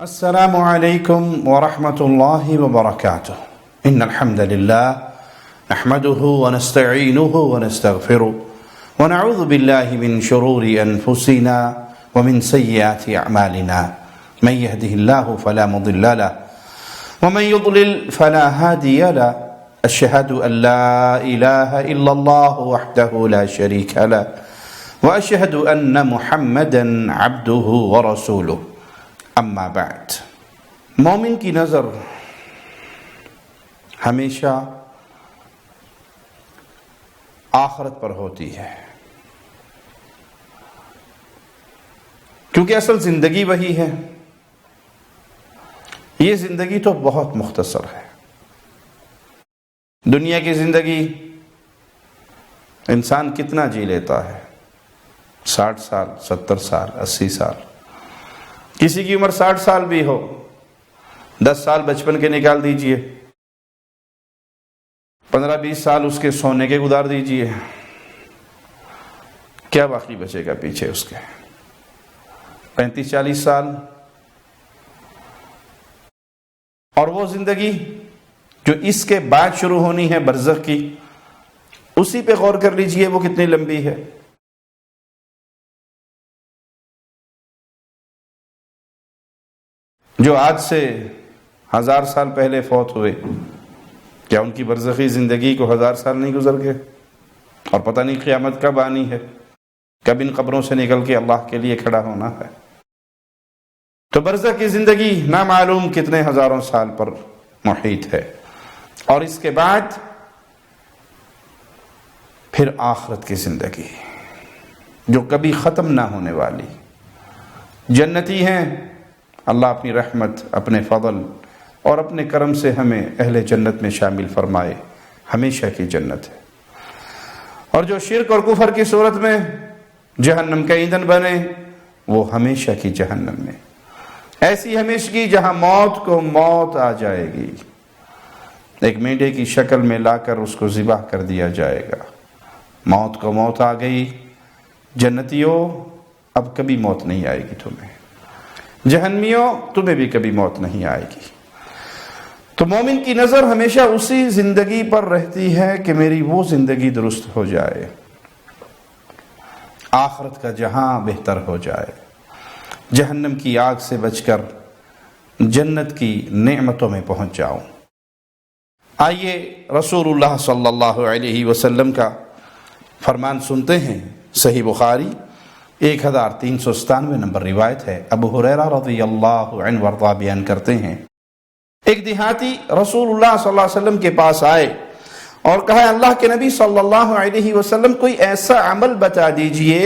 السلام عليكم ورحمة الله وبركاته. إن الحمد لله نحمده ونستعينه ونستغفره ونعوذ بالله من شرور أنفسنا ومن سيئات أعمالنا. من يهده الله فلا مضل له ومن يضلل فلا هادي له. أشهد أن لا إله إلا الله وحده لا شريك له وأشهد أن محمدا عبده ورسوله. اما بعد، مومن کی نظر ہمیشہ آخرت پر ہوتی ہے، کیونکہ اصل زندگی وہی ہے۔ یہ زندگی تو بہت مختصر ہے۔ دنیا کی زندگی انسان کتنا جی لیتا ہے؟ 60 سال، 70 سال، 80 سال۔ کسی کی عمر 60 سال بھی ہو، 10 سال بچپن کے نکال دیجئے، 15-20 سال اس کے سونے کے گزار دیجئے، کیا باقی بچے گا پیچھے اس کے؟ 35-40 سال۔ اور وہ زندگی جو اس کے بعد شروع ہونی ہے برزخ کی، اسی پہ غور کر لیجئے وہ کتنی لمبی ہے۔ جو آج سے 1000 سال پہلے فوت ہوئے، کیا ان کی برزخی زندگی کو 1000 سال نہیں گزر گئے؟ اور پتہ نہیں قیامت کب آنی ہے، کب ان قبروں سے نکل کے اللہ کے لیے کھڑا ہونا ہے۔ تو برزخ کی زندگی نامعلوم کتنے ہزاروں سال پر محیط ہے، اور اس کے بعد پھر آخرت کی زندگی جو کبھی ختم نہ ہونے والی۔ جنتی ہیں، اللہ اپنی رحمت، اپنے فضل اور اپنے کرم سے ہمیں اہل جنت میں شامل فرمائے، ہمیشہ کی جنت ہے۔ اور جو شرک اور کفر کی صورت میں جہنم کا ایندھن بنے، وہ ہمیشہ کی جہنم میں، ایسی ہمیشگی جہاں موت کو موت آ جائے گی، ایک مینڈے کی شکل میں لا کر اس کو ذبح کر دیا جائے گا۔ موت کو موت آ گئی۔ جنتیوں، اب کبھی موت نہیں آئے گی تمہیں۔ جہنمیوں، تمہیں بھی کبھی موت نہیں آئے گی۔ تو مومن کی نظر ہمیشہ اسی زندگی پر رہتی ہے کہ میری وہ زندگی درست ہو جائے، آخرت کا جہاں بہتر ہو جائے، جہنم کی آگ سے بچ کر جنت کی نعمتوں میں پہنچ جاؤں۔ آئیے رسول اللہ صلی اللہ علیہ وسلم کا فرمان سنتے ہیں۔ صحیح بخاری 1397 نمبر روایت ہے۔ ابو ہریرہ رضی اللہ عنہ وارضہ بیان کرتے ہیں، ایک دیہاتی رسول اللہ صلی اللہ علیہ وسلم کے پاس آئے اور کہا، اللہ کے نبی صلی اللہ علیہ وسلم کوئی ایسا عمل بتا دیجئے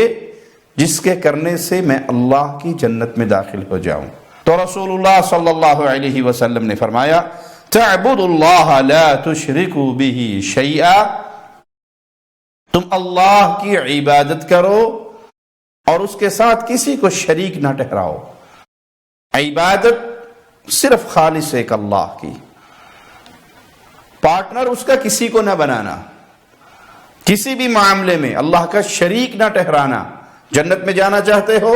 جس کے کرنے سے میں اللہ کی جنت میں داخل ہو جاؤں۔ تو رسول اللہ صلی اللہ علیہ وسلم نے فرمایا، تعبد اللہ لا تشرکوا بہ شیئا، تم اللہ کی عبادت کرو اور اس کے ساتھ کسی کو شریک نہ ٹھہراؤ۔ عبادت صرف خالص ایک اللہ کی، پارٹنر اس کا کسی کو نہ بنانا، کسی بھی معاملے میں اللہ کا شریک نہ ٹھہرانا۔ جنت میں جانا چاہتے ہو،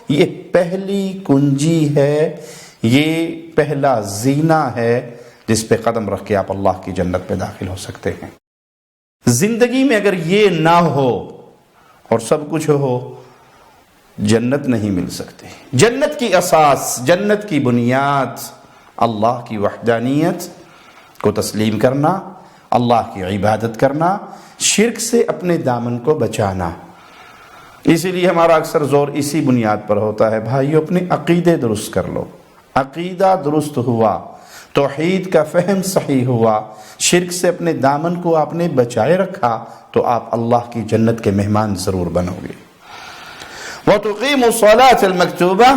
یہ پہلی کنجی ہے، یہ پہلا زینہ ہے جس پہ قدم رکھ کے آپ اللہ کی جنت پہ داخل ہو سکتے ہیں۔ زندگی میں اگر یہ نہ ہو اور سب کچھ ہو، جنت نہیں مل سکتی۔ جنت کی اساس، جنت کی بنیاد اللہ کی وحدانیت کو تسلیم کرنا، اللہ کی عبادت کرنا، شرک سے اپنے دامن کو بچانا۔ اسی لیے ہمارا اکثر زور اسی بنیاد پر ہوتا ہے، بھائیو اپنے عقیدے درست کر لو۔ عقیدہ درست ہوا، توحید کا فہم صحیح ہوا، شرک سے اپنے دامن کو آپ نے بچائے رکھا، تو آپ اللہ کی جنت کے مہمان ضرور بنو گے۔ وَتُقِيمُ الصَّلَاةَ الْمَكْتُوبَةَ،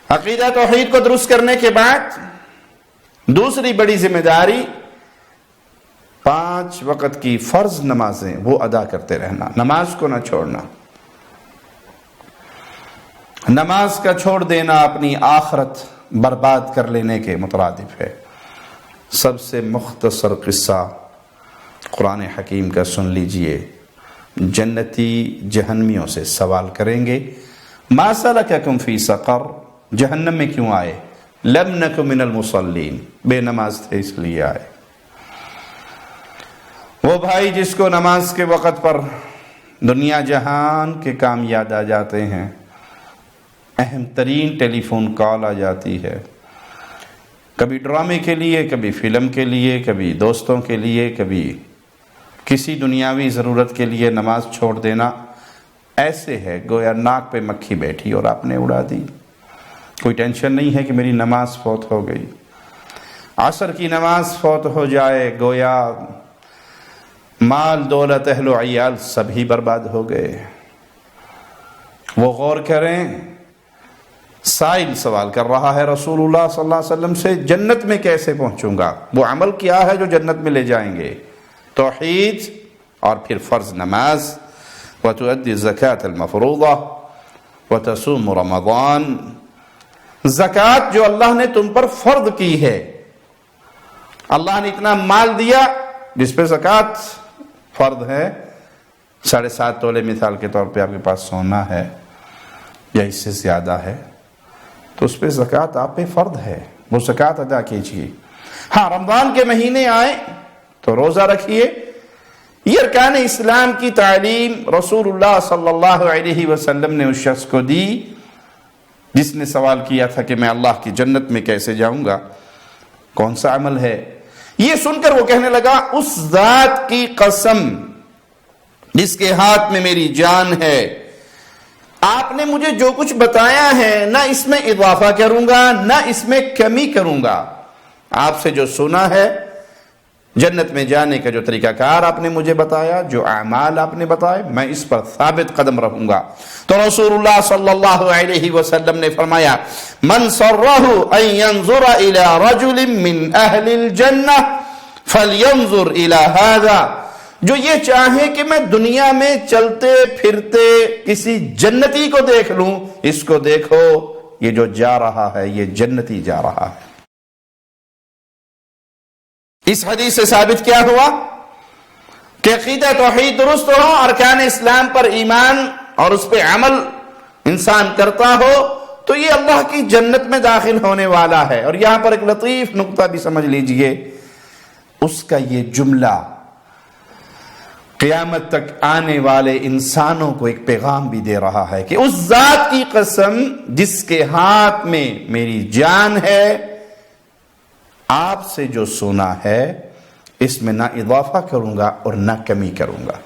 عقیدہ توحید کو درست کرنے کے بعد دوسری بڑی ذمہ داری 5 وقت کی فرض نمازیں وہ ادا کرتے رہنا، نماز کو نہ چھوڑنا۔ نماز کا چھوڑ دینا اپنی آخرت برباد کر لینے کے مترادف ہے۔ سب سے مختصر قصہ قرآن حکیم کا سن لیجئے۔ جنتی جہنمیوں سے سوال کریں گے، ما سلککم فی سقر، جہنم میں کیوں آئے؟ لم نک من المصلین، بے نماز تھے اس لیے آئے۔ وہ بھائی جس کو نماز کے وقت پر دنیا جہان کے کام یاد آ جاتے ہیں، اہم ترین ٹیلی فون کال آ جاتی ہے، کبھی ڈرامے کے لیے، کبھی فلم کے لیے، کبھی دوستوں کے لیے، کبھی کسی دنیاوی ضرورت کے لیے نماز چھوڑ دینا ایسے ہے گویا ناک پہ مکھی بیٹھی اور آپ نے اڑا دی۔ کوئی ٹینشن نہیں ہے کہ میری نماز فوت ہو گئی۔ عصر کی نماز فوت ہو جائے گویا مال دولت اہل و عیال سبھی برباد ہو گئے۔ وہ غور کریں، سائل سوال کر رہا ہے رسول اللہ صلی اللہ علیہ وسلم سے، جنت میں کیسے پہنچوں گا؟ وہ عمل کیا ہے جو جنت میں لے جائیں گے؟ توحید اور پھر فرض نماز، وَتُؤَدِّي الزَّكَاةَ الْمَفْرُوضَةَ وَتَصُومُ رَمَضَانَ، زکوٰۃ جو اللہ نے تم پر فرض کی ہے۔ اللہ نے اتنا مال دیا جس پہ زکوٰۃ فرض ہے، 7.5 تولے مثال کے طور پہ آپ کے پاس سونا ہے یا اس سے زیادہ ہے تو اس پہ زکوٰۃ آپ پہ فرض ہے، وہ زکوٰۃ ادا کیجیے۔ ہاں رمضان کے مہینے آئے تو روزہ رکھیے۔ یہ ارکان اسلام کی تعلیم رسول اللہ صلی اللہ علیہ وسلم نے اس شخص کو دی جس نے سوال کیا تھا کہ میں اللہ کی جنت میں کیسے جاؤں گا، کون سا عمل ہے؟ یہ سن کر وہ کہنے لگا، اس ذات کی قسم جس کے ہاتھ میں میری جان ہے، آپ نے مجھے جو کچھ بتایا ہے نہ اس میں اضافہ کروں گا نہ اس میں کمی کروں گا۔ آپ سے جو سنا ہے، جنت میں جانے کا جو طریقہ کار آپ نے مجھے بتایا، جو اعمال آپ نے بتائے، میں اس پر ثابت قدم رہوں گا۔ تو رسول اللہ صلی اللہ علیہ وسلم نے فرمایا، من سرہ ان ينظر الى رجل من اہل الجنہ فلینظر الى هذا، جو یہ چاہے کہ میں دنیا میں چلتے پھرتے کسی جنتی کو دیکھ لوں، اس کو دیکھو، یہ جو جا رہا ہے یہ جنتی جا رہا ہے۔ اس حدیث سے ثابت کیا ہوا کہ عقیدہ توحید درست ہو، ارکان اسلام پر ایمان اور اس پہ عمل انسان کرتا ہو تو یہ اللہ کی جنت میں داخل ہونے والا ہے۔ اور یہاں پر ایک لطیف نقطہ بھی سمجھ لیجئے، اس کا یہ جملہ قیامت تک آنے والے انسانوں کو ایک پیغام بھی دے رہا ہے کہ اس ذات کی قسم جس کے ہاتھ میں میری جان ہے، آپ سے جو سنا ہے اس میں نہ اضافہ کروں گا اور نہ کمی کروں گا۔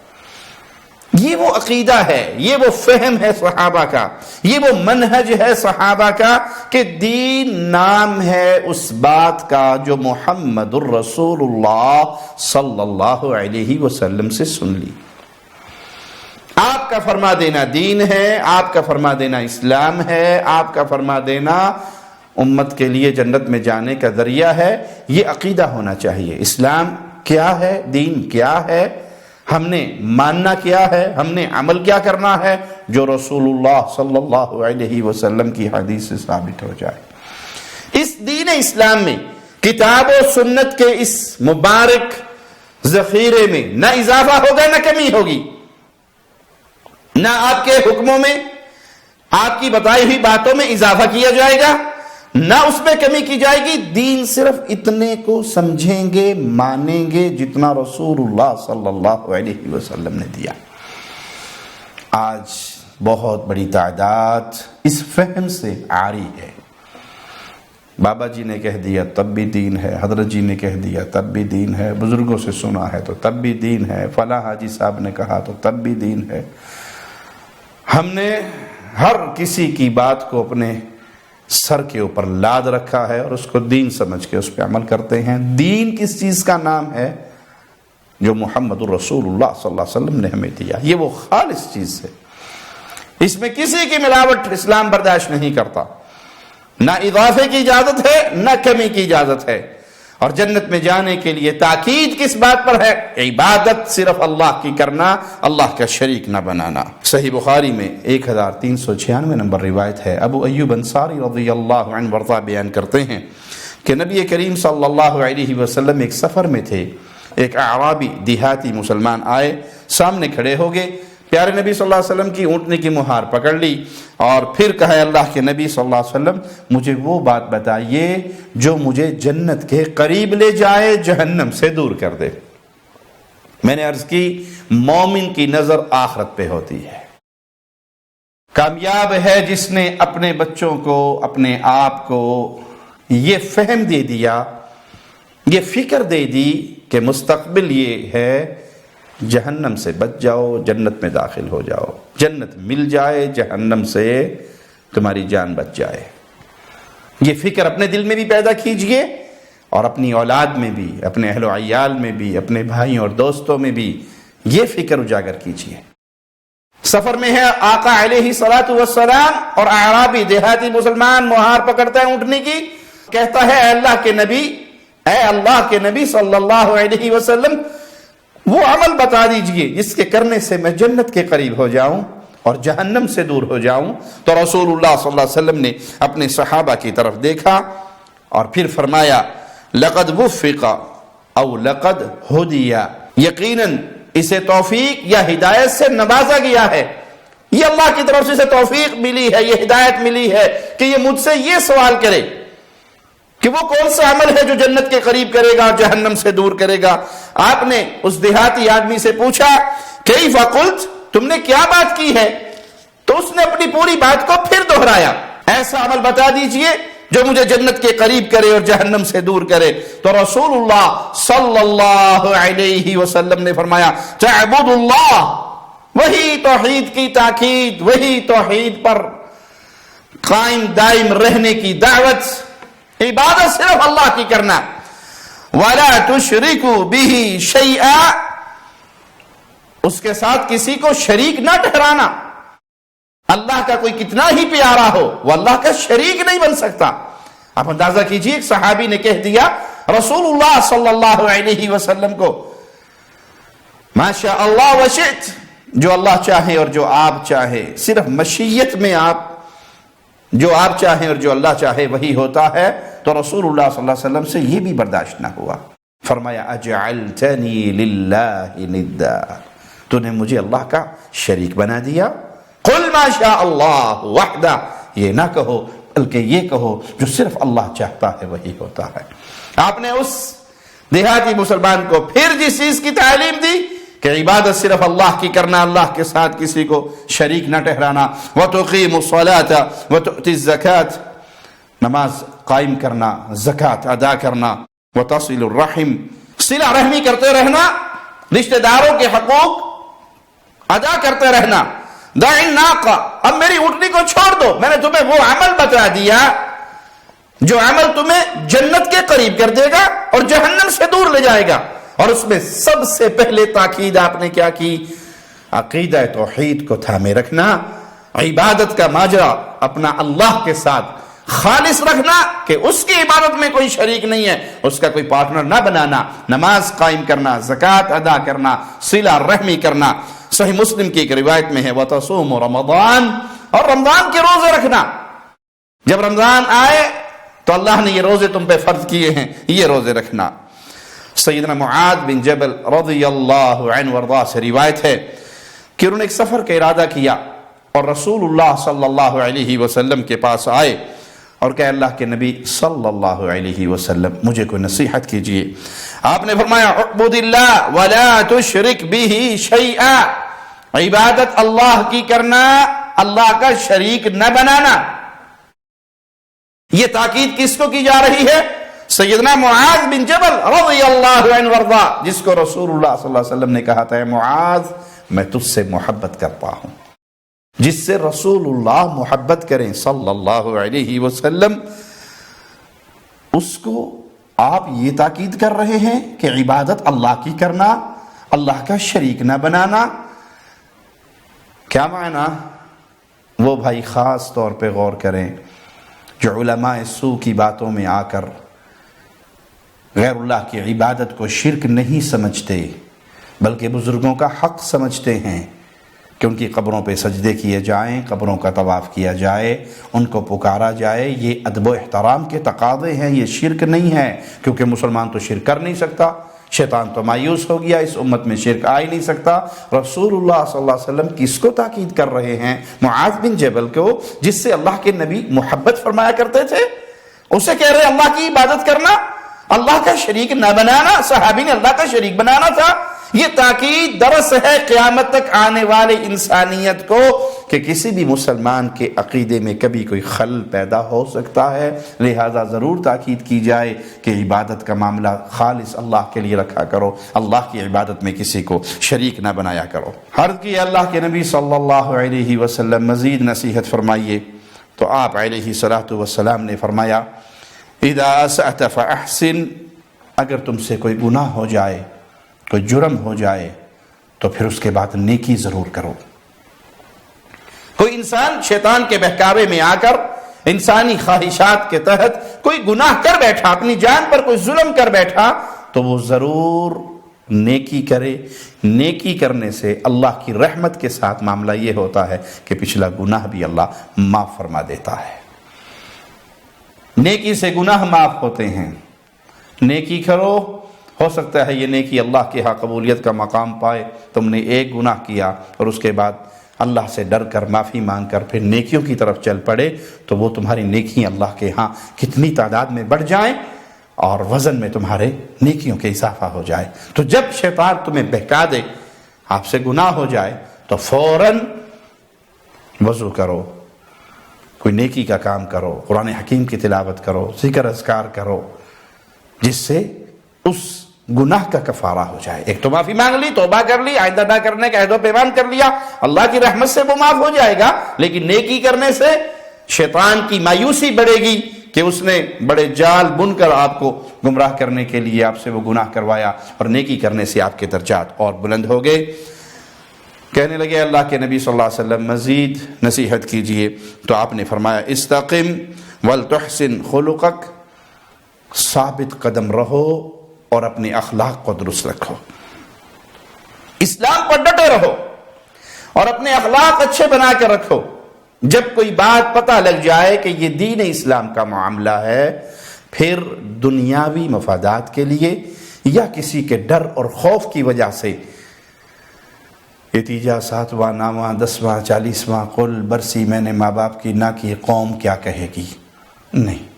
یہ وہ عقیدہ ہے، یہ وہ فہم ہے صحابہ کا، یہ وہ منہج ہے صحابہ کا کہ دین نام ہے اس بات کا جو محمد الرسول اللہ صلی اللہ علیہ وسلم سے سن لی۔ آپ کا فرما دینا دین ہے، آپ کا فرما دینا اسلام ہے، آپ کا فرما دینا امت کے لیے جنت میں جانے کا ذریعہ ہے۔ یہ عقیدہ ہونا چاہیے، اسلام کیا ہے، دین کیا ہے، ہم نے ماننا کیا ہے، ہم نے عمل کیا کرنا ہے، جو رسول اللہ صلی اللہ علیہ وسلم کی حدیث سے ثابت ہو جائے۔ اس دین اسلام میں کتاب و سنت کے اس مبارک ذخیرے میں نہ اضافہ ہوگا نہ کمی ہوگی، نہ آپ کے حکموں میں، آپ کی بتائی ہوئی باتوں میں اضافہ کیا جائے گا نہ اس میں کمی کی جائے گی۔ دین صرف اتنے کو سمجھیں گے، مانیں گے جتنا رسول اللہ صلی اللہ علیہ وسلم نے دیا۔ آج بہت بڑی تعداد اس فہم سے عاری ہے، بابا جی نے کہہ دیا تب بھی دین ہے، حضرت جی نے کہہ دیا تب بھی دین ہے، بزرگوں سے سنا ہے تو تب بھی دین ہے، فلاں حاجی صاحب نے کہا تو تب بھی دین ہے۔ ہم نے ہر کسی کی بات کو اپنے سر کے اوپر لاد رکھا ہے اور اس کو دین سمجھ کے اس پہ عمل کرتے ہیں۔ دین کس چیز کا نام ہے؟ جو محمد الرسول اللہ صلی اللہ علیہ وسلم نے ہمیں دیا، یہ وہ خالص چیز ہے، اس میں کسی کی ملاوٹ اسلام برداشت نہیں کرتا، نہ اضافے کی اجازت ہے نہ کمی کی اجازت ہے۔ اور جنت میں جانے کے لیے تاکید کس بات پر ہے؟ عبادت صرف اللہ کی کرنا، اللہ کا شریک نہ بنانا۔ صحیح بخاری میں 1396 نمبر روایت ہے، ابو ایوب انصاری رضی اللہ عنہ ورضا بیان کرتے ہیں کہ نبی کریم صلی اللہ علیہ وسلم ایک سفر میں تھے، ایک اعرابی دیہاتی مسلمان آئے، سامنے کھڑے ہو گئے، پیارے نبی صلی اللہ علیہ وسلم کی اونٹنے کی مہار پکڑ لی اور پھر کہا اللہ کے نبی صلی اللہ علیہ وسلم مجھے وہ بات بتائیے جو مجھے جنت کے قریب لے جائے، جہنم سے دور کر دے۔ میں نے عرض کی مومن کی نظر آخرت پہ ہوتی ہے۔ کامیاب ہے جس نے اپنے بچوں کو، اپنے آپ کو یہ فہم دے دیا، یہ فکر دے دی کہ مستقبل یہ ہے جہنم سے بچ جاؤ، جنت میں داخل ہو جاؤ، جنت مل جائے، جہنم سے تمہاری جان بچ جائے۔ یہ فکر اپنے دل میں بھی پیدا کیجئے اور اپنی اولاد میں بھی، اپنے اہل و عیال میں بھی، اپنے بھائیوں اور دوستوں میں بھی یہ فکر اجاگر کیجئے۔ سفر میں ہے آقا علیہ الصلوۃ والسلام اور اعرابی دیہاتی مسلمان مہار پکڑتا ہے اونٹنے کی، کہتا ہے اے اللہ کے نبی، اے اللہ کے نبی صلی اللہ علیہ وسلم وہ عمل بتا دیجئے جس کے کرنے سے میں جنت کے قریب ہو جاؤں اور جہنم سے دور ہو جاؤں۔ تو رسول اللہ صلی اللہ علیہ وسلم نے اپنے صحابہ کی طرف دیکھا اور پھر فرمایا لقد وفق او لقد ہدی، یقیناً اسے توفیق یا ہدایت سے نوازا گیا ہے، یہ اللہ کی طرف سے اسے توفیق ملی ہے، یہ ہدایت ملی ہے کہ یہ مجھ سے یہ سوال کرے کہ وہ کون سا عمل ہے جو جنت کے قریب کرے گا اور جہنم سے دور کرے گا۔ آپ نے اس دیہاتی آدمی سے پوچھا کیف قلت، تم نے کیا بات کی ہے؟ تو اس نے اپنی پوری بات کو پھر دہرایا، ایسا عمل بتا دیجئے جو مجھے جنت کے قریب کرے اور جہنم سے دور کرے۔ تو رسول اللہ صلی اللہ علیہ وسلم نے فرمایا تعبد اللہ، وہی توحید کی تاکید، وہی توحید پر قائم دائم رہنے کی دعوت، عبادت صرف اللہ کی کرنا۔ وَلَا تُشْرِكُوا بِهِ شَيْئًا، اس کے ساتھ کسی کو شریک نہ ٹھہرانا۔ اللہ کا کوئی کتنا ہی پیارا ہو وہ اللہ کا شریک نہیں بن سکتا۔ آپ اندازہ کیجئے ایک صحابی نے کہہ دیا رسول اللہ صلی اللہ علیہ وسلم کو ما شاء اللہ وشئت، جو اللہ چاہے اور جو آپ چاہے، صرف مشیت میں آپ جو آپ چاہیں اور جو اللہ چاہے وہی ہوتا ہے۔ تو رسول اللہ صلی اللہ علیہ وسلم سے یہ بھی برداشت نہ ہوا، فرمایا اجعلتنی للہ ندا، تو نے مجھے اللہ کا شریک بنا دیا۔ قل ما شاء اللہ وحدہ، یہ نہ کہو بلکہ یہ کہو جو صرف اللہ چاہتا ہے وہی ہوتا ہے۔ آپ نے اس دیہاتی مسلمان کو پھر جس چیز کی تعلیم دی کہ عبادت صرف اللہ کی کرنا، اللہ کے ساتھ کسی کو شریک نہ ٹھہرانا۔ وَتُقِيمُ الصَّلَاةَ وَتُؤْتِ الزَّكَاةَ، نماز قائم کرنا، زکوٰۃ ادا کرنا۔ وَتَصِلُ الرَّحِمِ، صلہ رحمی کرتے رہنا، رشتہ داروں کے حقوق ادا کرتے رہنا۔ دَعِ النَّاقَةَ، اب میری اونٹنی کو چھوڑ دو، میں نے تمہیں وہ عمل بتا دیا جو عمل تمہیں جنت کے قریب کر دے گا اور جہنم سے دور لے جائے گا۔ اور اس میں سب سے پہلے تاکید آپ نے کیا کی؟ عقیدہ توحید کو تھامے رکھنا، عبادت کا ماجرا اپنا اللہ کے ساتھ خالص رکھنا کہ اس کی عبادت میں کوئی شریک نہیں ہے، اس کا کوئی پارٹنر نہ بنانا، نماز قائم کرنا، زکوٰۃ ادا کرنا، صلہ رحمی کرنا۔ صحیح مسلم کی ایک روایت میں ہے وَتَصُومُ رَمَضَانَ، اور رمضان کے روزے رکھنا۔ جب رمضان آئے تو اللہ نے یہ روزے تم پہ فرض کیے ہیں، یہ روزے رکھنا۔ سیدنا معاذ بن جبل رضی اللہ عنہ وارضاہ سے روایت ہے کہ انہوں نے ایک سفر کا ارادہ کیا اور رسول اللہ صلی اللہ علیہ وسلم کے پاس آئے اور کہ اللہ کے نبی صلی اللہ علیہ وسلم مجھے کوئی نصیحت کیجئے۔ آپ نے فرمایا اعبد اللہ ولا تشرک به شیئا، عبادت اللہ کی کرنا، اللہ کا شریک نہ بنانا۔ یہ تاکید کس کو کی جا رہی ہے؟ سیدنا معاذ بن جبل رضی اللہ عنہ وارضا، جس کو رسول اللہ صلی اللہ علیہ وسلم نے کہا تھا اے معاذ میں تجھ سے محبت کرتا ہوں۔ جس سے رسول اللہ محبت کریں صلی اللہ علیہ وسلم، اس کو آپ یہ تاکید کر رہے ہیں کہ عبادت اللہ کی کرنا، اللہ کا شریک نہ بنانا۔ کیا معنی؟ وہ بھائی خاص طور پہ غور کریں جو علماء سو کی باتوں میں آ کر غیر اللہ کی عبادت کو شرک نہیں سمجھتے بلکہ بزرگوں کا حق سمجھتے ہیں کہ ان کی قبروں پہ سجدے کیے جائیں، قبروں کا طواف کیا جائے، ان کو پکارا جائے، یہ ادب و احترام کے تقاضے ہیں، یہ شرک نہیں ہے، کیونکہ مسلمان تو شرک کر نہیں سکتا، شیطان تو مایوس ہو گیا، اس امت میں شرک آ ہی نہیں سکتا۔ رسول اللہ صلی اللہ علیہ وسلم کس کو تاکید کر رہے ہیں؟ معاذ بن جبل کو، جس سے اللہ کے نبی محبت فرمایا کرتے تھے، اسے کہہ رہے اللہ کی عبادت کرنا، اللہ کا شریک نہ بنانا۔ صحابی نے اللہ کا شریک بنانا تھا۔ یہ تاکید درس ہے قیامت تک آنے والے انسانیت کو کہ کسی بھی مسلمان کے عقیدے میں کبھی کوئی خلل پیدا ہو سکتا ہے، لہذا ضرور تاکید کی جائے کہ عبادت کا معاملہ خالص اللہ کے لیے رکھا کرو، اللہ کی عبادت میں کسی کو شریک نہ بنایا کرو۔ عرض کی اللہ کے نبی صلی اللہ علیہ وسلم مزید نصیحت فرمائیے، تو آپ علیہ الصلوۃ والسلام نے فرمایا اذا اسأت فاحسن، اگر تم سے کوئی گناہ ہو جائے، کوئی جرم ہو جائے، تو پھر اس کے بعد نیکی ضرور کرو۔ کوئی انسان شیطان کے بہکاوے میں آ کر انسانی خواہشات کے تحت کوئی گناہ کر بیٹھا، اپنی جان پر کوئی ظلم کر بیٹھا، تو وہ ضرور نیکی کرے۔ نیکی کرنے سے اللہ کی رحمت کے ساتھ معاملہ یہ ہوتا ہے کہ پچھلا گناہ بھی اللہ معاف فرما دیتا ہے۔ نیکی سے گناہ معاف ہوتے ہیں۔ نیکی کرو، ہو سکتا ہے یہ نیکی اللہ کے ہاں قبولیت کا مقام پائے۔ تم نے ایک گناہ کیا اور اس کے بعد اللہ سے ڈر کر معافی مانگ کر پھر نیکیوں کی طرف چل پڑے، تو وہ تمہاری نیکیاں اللہ کے ہاں کتنی تعداد میں بڑھ جائیں اور وزن میں تمہارے نیکیوں کے اضافہ ہو جائے۔ تو جب شیطان تمہیں بہکا دے، آپ سے گناہ ہو جائے، تو فوراً وضو کرو، کوئی نیکی کا کام کرو، قرآن حکیم کی تلاوت کرو، ذکر اذکار کرو، جس سے اس گناہ کا کفارہ ہو جائے۔ ایک تو معافی مانگ لی، توبہ کر لی، آئندہ نہ کرنے کا عہد و پیمان کر لیا، اللہ کی رحمت سے وہ معاف ہو جائے گا۔ لیکن نیکی کرنے سے شیطان کی مایوسی بڑھے گی کہ اس نے بڑے جال بن کر آپ کو گمراہ کرنے کے لیے آپ سے وہ گناہ کروایا، اور نیکی کرنے سے آپ کے درجات اور بلند ہو گئے۔ کہنے لگے اللہ کے نبی صلی اللہ علیہ وسلم مزید نصیحت کیجئے، تو آپ نے فرمایا استقم ولتحسن خلقک، ثابت قدم رہو اور اپنے اخلاق کو درست رکھو، اسلام پر ڈٹے رہو اور اپنے اخلاق اچھے بنا کر رکھو۔ جب کوئی بات پتہ لگ جائے کہ یہ دین اسلام کا معاملہ ہے، پھر دنیاوی مفادات کے لیے یا کسی کے ڈر اور خوف کی وجہ سے نتیجہ 7واں 9واں 10واں 40واں قل برسی میں نے ماں باپ کی نہ کی، قوم کیا کہے گی؟ نہیں،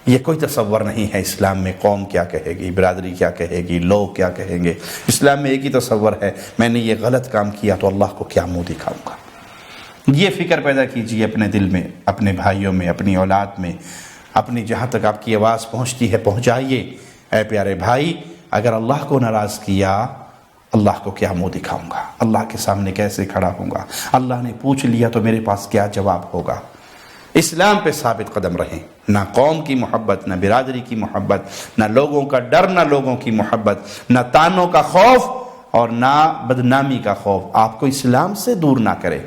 یہ کوئی تصور نہیں ہے اسلام میں قوم کیا کہے گی، برادری کیا کہے گی، لوگ کیا کہیں گے۔ اسلام میں ایک ہی تصور ہے، میں نے یہ غلط کام کیا تو اللہ کو کیا منہ دکھاؤں گا۔ یہ فکر پیدا کیجیے اپنے دل میں، اپنے بھائیوں میں، اپنی اولاد میں، اپنی جہاں تک آپ کی آواز پہنچتی ہے پہنچائیے۔ اے پیارے بھائی، اگر اللہ کو ناراض کیا، اللہ کو کیا منہ دکھاؤں گا، اللہ کے سامنے کیسے کھڑا ہوں گا، اللہ نے پوچھ لیا تو میرے پاس کیا جواب ہوگا۔ اسلام پہ ثابت قدم رہیں، نہ قوم کی محبت، نہ برادری کی محبت، نہ لوگوں کا ڈر، نہ لوگوں کی محبت، نہ تانوں کا خوف اور نہ بدنامی کا خوف آپ کو اسلام سے دور نہ کرے۔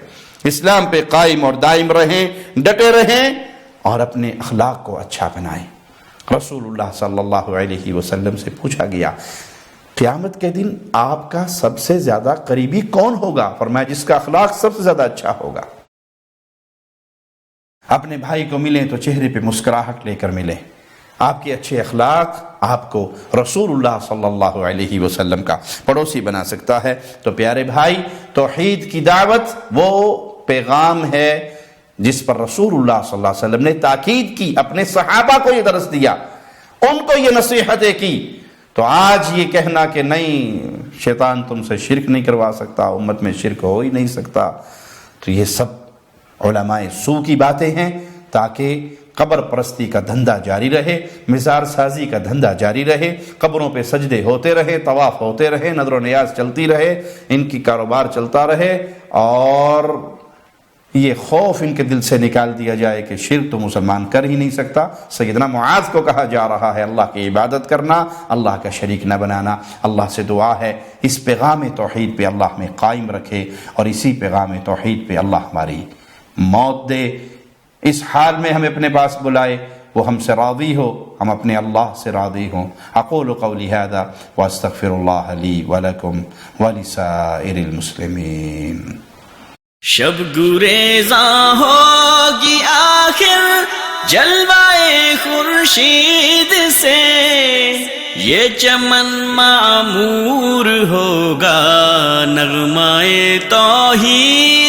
اسلام پہ قائم اور دائم رہیں، ڈٹے رہیں اور اپنے اخلاق کو اچھا بنائیں۔ رسول اللہ صلی اللہ علیہ وسلم سے پوچھا گیا قیامت کے دن آپ کا سب سے زیادہ قریبی کون ہوگا؟ فرمایا جس کا اخلاق سب سے زیادہ اچھا ہوگا۔ اپنے بھائی کو ملیں تو چہرے پہ مسکراہٹ لے کر ملیں۔ آپ کے اچھے اخلاق آپ کو رسول اللہ صلی اللہ علیہ وسلم کا پڑوسی بنا سکتا ہے۔ تو پیارے بھائی، توحید کی دعوت وہ پیغام ہے جس پر رسول اللہ صلی اللہ علیہ وسلم نے تاکید کی، اپنے صحابہ کو یہ درس دیا، ان کو یہ نصیحتیں کی۔ تو آج یہ کہنا کہ نہیں شیطان تم سے شرک نہیں کروا سکتا، امت میں شرک ہو ہی نہیں سکتا، تو یہ سب علماء سو کی باتیں ہیں، تاکہ قبر پرستی کا دھندا جاری رہے، مزار سازی کا دھندا جاری رہے، قبروں پہ سجدے ہوتے رہے، طواف ہوتے رہے، نظر و نیاز چلتی رہے، ان کی کاروبار چلتا رہے، اور یہ خوف ان کے دل سے نکال دیا جائے کہ شرک تو مسلمان کر ہی نہیں سکتا۔ سیدنا معاذ کو کہا جا رہا ہے اللہ کی عبادت کرنا، اللہ کا شریک نہ بنانا۔ اللہ سے دعا ہے اس پیغام توحید پہ اللہ ہمیں قائم رکھے، اور اسی پیغام توحید پہ اللہ ہماری موت دے۔ اس حال میں ہمیں اپنے پاس بلائے، وہ ہم سے راضی ہو، ہم اپنے اللہ سے راضی ہوں۔ اقول قولی ھذا واستغفر اللہ لی ولکم ولسائر المسلمین۔ شب گریزاں ہوگی آخر جلوائے خورشید سے، یہ چمن معمور ہوگا نغمائے توحید